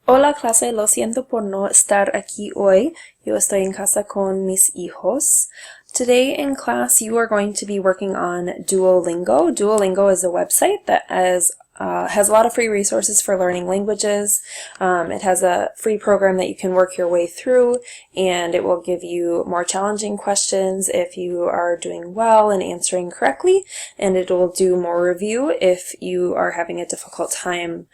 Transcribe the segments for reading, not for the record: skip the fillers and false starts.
Hola clase, lo siento por no estar aquí hoy. Yo estoy en casa con mis hijos. Today in class you are going to be working on Duolingo. Duolingo is a website that has a lot of free resources for learning languages. It has a free program that you can work your way through, and it will give you more challenging questions if you are doing well and answering correctly, and it will do more review if you are having a difficult time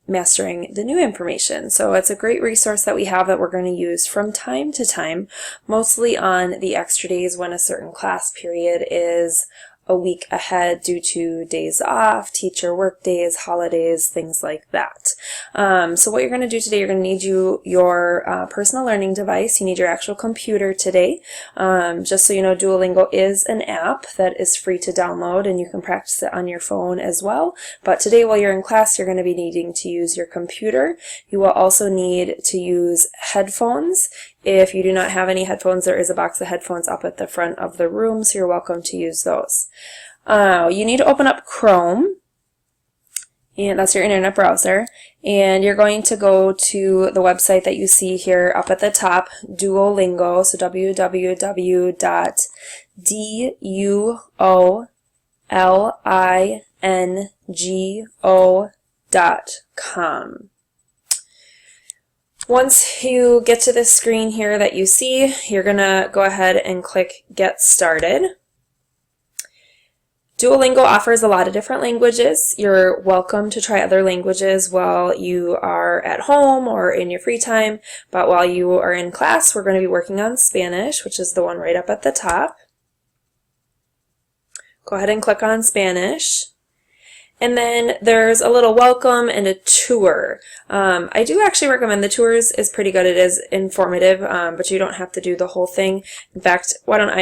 mastering the new information. So it's a great resource that we have that we're going to use from time to time, mostly on the extra days when a certain class period is a week ahead due to days off, teacher work days, holidays, things like that. So what you're going to do today, you're going to need your personal learning device. You need your actual computer today. Just so you know, Duolingo is an app that is free to download, and you can practice it on your phone as well. But today while you're in class, you're going to be needing to use your computer. You will also need to use headphones. If you do not have any headphones, there is a box of headphones up at the front of the room, so you're welcome to use those. You need to open up Chrome, and that's your internet browser, and you're going to go to the website that you see here up at the top, Duolingo, so www.duolingo.com. Once you get to this screen here that you see, you're going to go ahead and click Get Started. Duolingo offers a lot of different languages. You're welcome to try other languages while you are at home or in your free time, but while you are in class, we're going to be working on Spanish, which is the one right up at the top. Go ahead and click on Spanish. And then there's a little welcome and a tour. I do actually recommend the tours. Is pretty good. It is informative, but you don't have to do the whole thing. In fact, why don't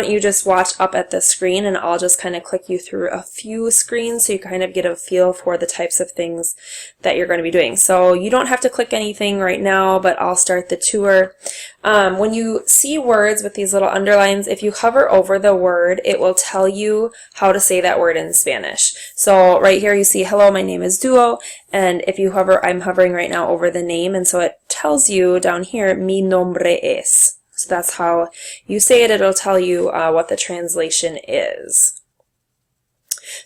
you just watch up at the screen, and I'll just kind of click you through a few screens so you kind of get a feel for the types of things that you're going to be doing. So you don't have to click anything right now, but I'll start the tour. When you see words with these little underlines, if you hover over the word, it will tell you how to say that word in Spanish. So right here you see, hello, my name is Duo, and if you hover, I'm hovering right now over the name, and so it tells you down here, mi nombre es. So that's how you say it. It'll tell you what the translation is.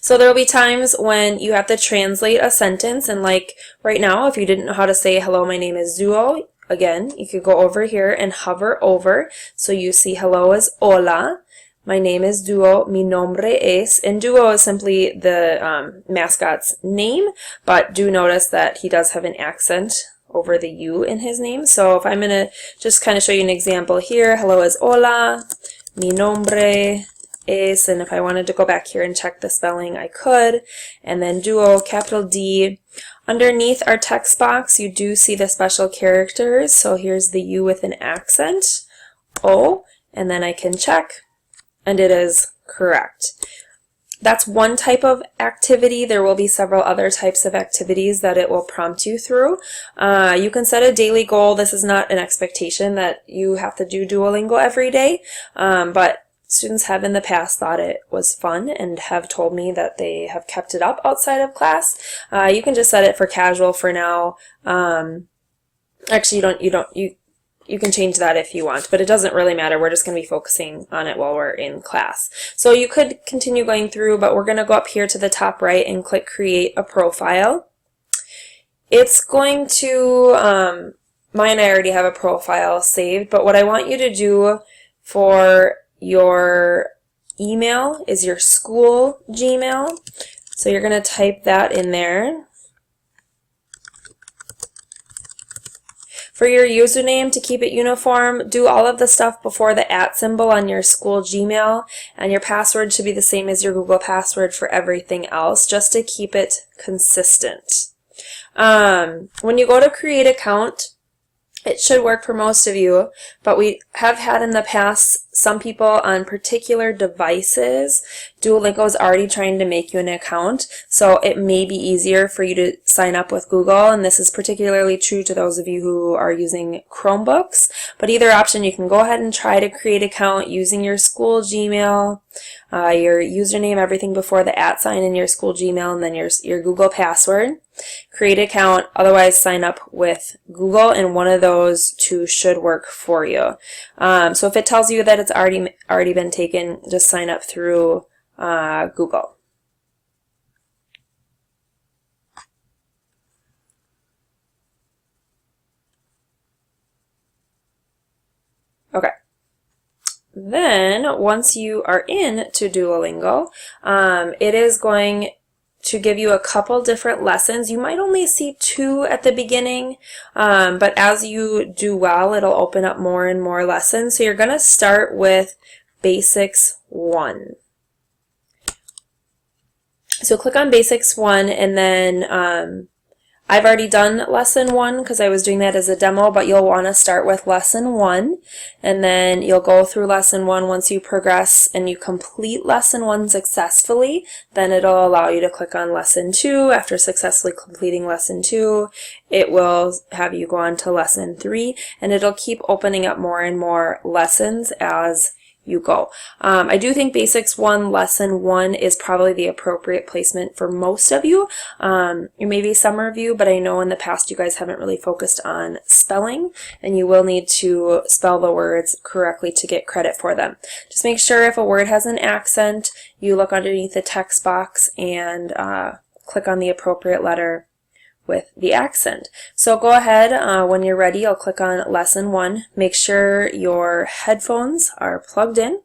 So there will be times when you have to translate a sentence, and like right now, if you didn't know how to say hello, my name is Duo, again, you could go over here and hover over. So you see hello is hola, my name is Duo, mi nombre es, and Duo is simply the mascot's name, but do notice that he does have an accent over the U in his name. So if I'm going to just kind of show you an example here, hello is hola, mi nombre es, and if I wanted to go back here and check the spelling, I could, and then Duo, capital D. Underneath our text box, you do see the special characters, so here's the U with an accent, O, and then I can check, and it is correct. That's one type of activity. There will be several other types of activities that it will prompt you through. You can set a daily goal. This is not an expectation that you have to do Duolingo every day, but students have in the past thought it was fun and have told me that they have kept it up outside of class. You can just set it for casual for now. Actually, you can change that if you want, but it doesn't really matter. We're just going to be focusing on it while we're in class. So you could continue going through, but we're going to go up here to the top right and click Create a Profile. It's going to, mine I already have a profile saved, but what I want you to do for your email is your school Gmail. So you're going to type that in there. For your username, to keep it uniform, do all of the stuff before the @ symbol on your school Gmail, and your password should be the same as your Google password for everything else, just to keep it consistent. When you go to create account, it should work for most of you, but we have had in the past some people on particular devices. Duolingo is already trying to make you an account, so it may be easier for you to sign up with Google, and this is particularly true to those of you who are using Chromebooks. But either option, you can go ahead and try to create an account using your school Gmail, your username, everything before the @ sign in your school Gmail, and then your Google password. create an account, otherwise sign up with Google, and one of those two should work for you. So if it tells you that it's already been taken, just sign up through Google. Okay. Then, once you are in to Duolingo, it is going to give you a couple different lessons. You might only see 2 at the beginning, but as you do well, it'll open up more and more lessons. So you're going to start with Basics 1. So click on Basics 1, and then I've already done lesson 1 because I was doing that as a demo, but you'll want to start with lesson 1, and then you'll go through lesson 1. Once you progress and you complete lesson 1 successfully, then it'll allow you to click on lesson 2. After successfully completing lesson 2, it will have you go on to lesson 3, and it'll keep opening up more and more lessons as you go. I do think Basics 1, Lesson 1 is probably the appropriate placement for most of you. Maybe some of you, but I know in the past you guys haven't really focused on spelling, and you will need to spell the words correctly to get credit for them. Just make sure if a word has an accent, you look underneath the text box and click on the appropriate letter with the accent. So go ahead, when you're ready, you'll click on Lesson 1. Make sure your headphones are plugged in,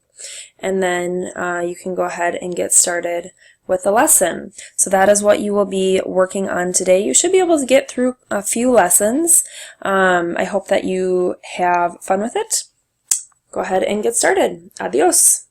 and then you can go ahead and get started with the lesson. So that is what you will be working on today. You should be able to get through a few lessons. I hope that you have fun with it. Go ahead and get started. Adios.